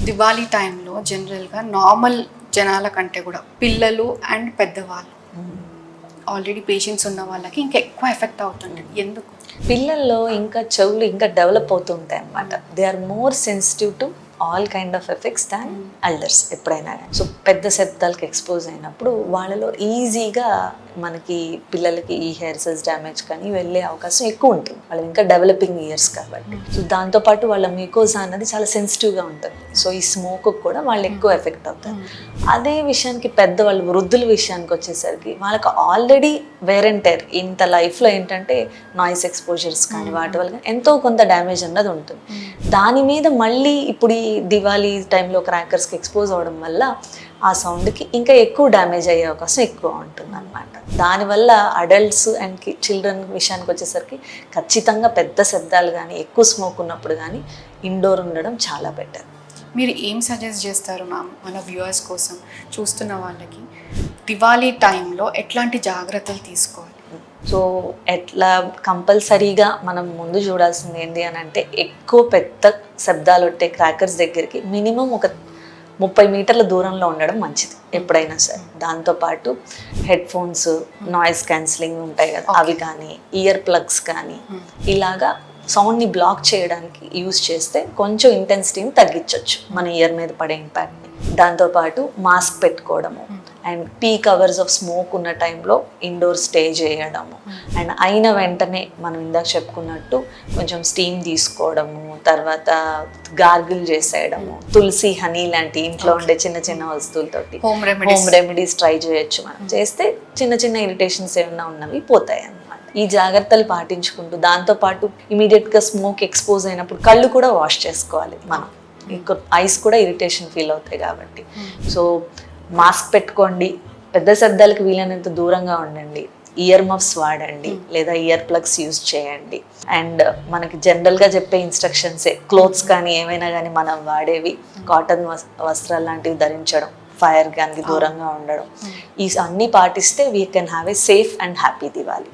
దివాళీ టైంలో జనరల్గా నార్మల్ జనాల కంటే కూడా పిల్లలు అండ్ పెద్దవాళ్ళు ఆల్రెడీ పేషెంట్స్ ఉన్న వాళ్ళకి ఇంకా ఎక్కువ ఎఫెక్ట్ అవుతుంది. ఎందుకు? పిల్లల్లో ఇంకా చెవులు ఇంకా డెవలప్ అవుతూ ఉంటాయి అన్నమాట. They are more sensitive to all kind of effects than elders ఎప్పుడైనా కానీ. సో పెద్ద శబ్దాలకు ఎక్స్పోజ్ అయినప్పుడు వాళ్ళలో ఈజీగా మనకి పిల్లలకి ఈ హెయిర్ సెల్స్ డ్యామేజ్ కానీ వెళ్ళే అవకాశం ఎక్కువ ఉంటుంది. వాళ్ళు ఇంకా డెవలపింగ్ ఇయర్స్ కాబట్టి. సో దాంతోపాటు వాళ్ళ మ్యూకోజా అన్నది చాలా సెన్సిటివ్గా ఉంటుంది. సో ఈ స్మోక్ కూడా వాళ్ళు ఎక్కువ ఎఫెక్ట్ అవుతారు. అదే విషయానికి పెద్దవాళ్ళు వృద్ధుల విషయానికి వచ్చేసరికి వాళ్ళకి ఆల్రెడీ వేర్ అండ్ టెర్ ఇంత లైఫ్లో ఏంటంటే నాయిస్ ఎక్స్పోజర్స్ కానీ వాటి వల్ల ఎంతో కొంత డ్యామేజ్ అన్నది ఉంటుంది. దాని మీద మళ్ళీ ఇప్పుడు ఈ దివాళీ టైంలో క్రాకర్స్కి ఎక్స్పోజ్ అవ్వడం వల్ల ఆ సౌండ్కి ఇంకా ఎక్కువ డ్యామేజ్ అయ్యే అవకాశం ఎక్కువ ఉంటుంది అనమాట. దానివల్ల అడల్ట్స్ అండ్ చిల్డ్రన్ విషయానికి వచ్చేసరికి ఖచ్చితంగా పెద్ద శబ్దాలు కానీ ఎక్కువ స్మోక్ ఉన్నప్పుడు కానీ ఇండోర్ ఉండడం చాలా బెటర్. మీరు ఏం సజెస్ట్ చేస్తారు మ్యామ్ మన వ్యూవర్స్ కోసం, చూస్తున్న వాళ్ళకి దివాళీ టైంలో ఎట్లాంటి జాగ్రత్తలు తీసుకోవాలి? సో ఎట్లా కంపల్సరీగా మనం ముందు చూడాల్సింది ఏంటి అని అంటే ఎక్కువ పెద్ద శబ్దాలు వచ్చే క్రాకర్స్ దగ్గరికి మినిమం ఒక 30 మీటర్ల దూరంలో ఉండడం మంచిది ఎప్పుడైనా సరే. దాంతోపాటు హెడ్ ఫోన్స్, నాయిస్ క్యాన్సిలింగ్ ఉంటాయి కదా, అవి కానీ ఇయర్ ప్లగ్స్ కానీ ఇలాగా సౌండ్ని బ్లాక్ చేయడానికి యూజ్ చేస్తే కొంచెం ఇంటెన్సిటీని తగ్గించవచ్చు మన ఇయర్ మీద పడే ఇంపాక్ట్ని. దాంతోపాటు మాస్క్ పెట్టుకోవడము and peak hours of smoke ఉన్న టైంలో ఇండోర్ స్టే చేయడము అండ్ అయిన వెంటనే మనం ఇందాక చెప్పుకున్నట్టు కొంచెం స్టీమ్ తీసుకోవడము, తర్వాత గార్గిల్ చేసేయడము, తులసి, హనీ లాంటి ఇంట్లో ఉండే చిన్న చిన్న వస్తువులతోటి హోమ్ రెమెడీస్ ట్రై చేయొచ్చు. మనం చేస్తే చిన్న చిన్న ఇరిటేషన్స్ ఏమైనా ఉన్నవి పోతాయి అన్నమాట. ఈ జాగ్రత్తలు పాటించుకుంటూ దాంతోపాటు ఇమీడియట్గా స్మోక్ ఎక్స్పోజ్ అయినప్పుడు కళ్ళు కూడా వాష్ చేసుకోవాలి మనం. ఐస్ కూడా ఇరిటేషన్ ఫీల్ అవుతాయి కాబట్టి. సో మాస్క్ పెట్టుకోండి, పెద్ద శబ్దాలకు వీలైనంత దూరంగా ఉండండి, ఇయర్ మఫ్స్ వాడండి లేదా ఇయర్ ప్లగ్స్ యూజ్ చేయండి. అండ్ మనకి జనరల్గా చెప్పే ఇన్స్ట్రక్షన్సే, క్లోత్స్ కానీ ఏమైనా కానీ మనం వాడేవి కాటన్ వస్త్రాలు లాంటివి ధరించడం, ఫైర్ కానీ దూరంగా ఉండడం, ఈ అన్నీ పాటిస్తే we can have a safe and happy Diwali.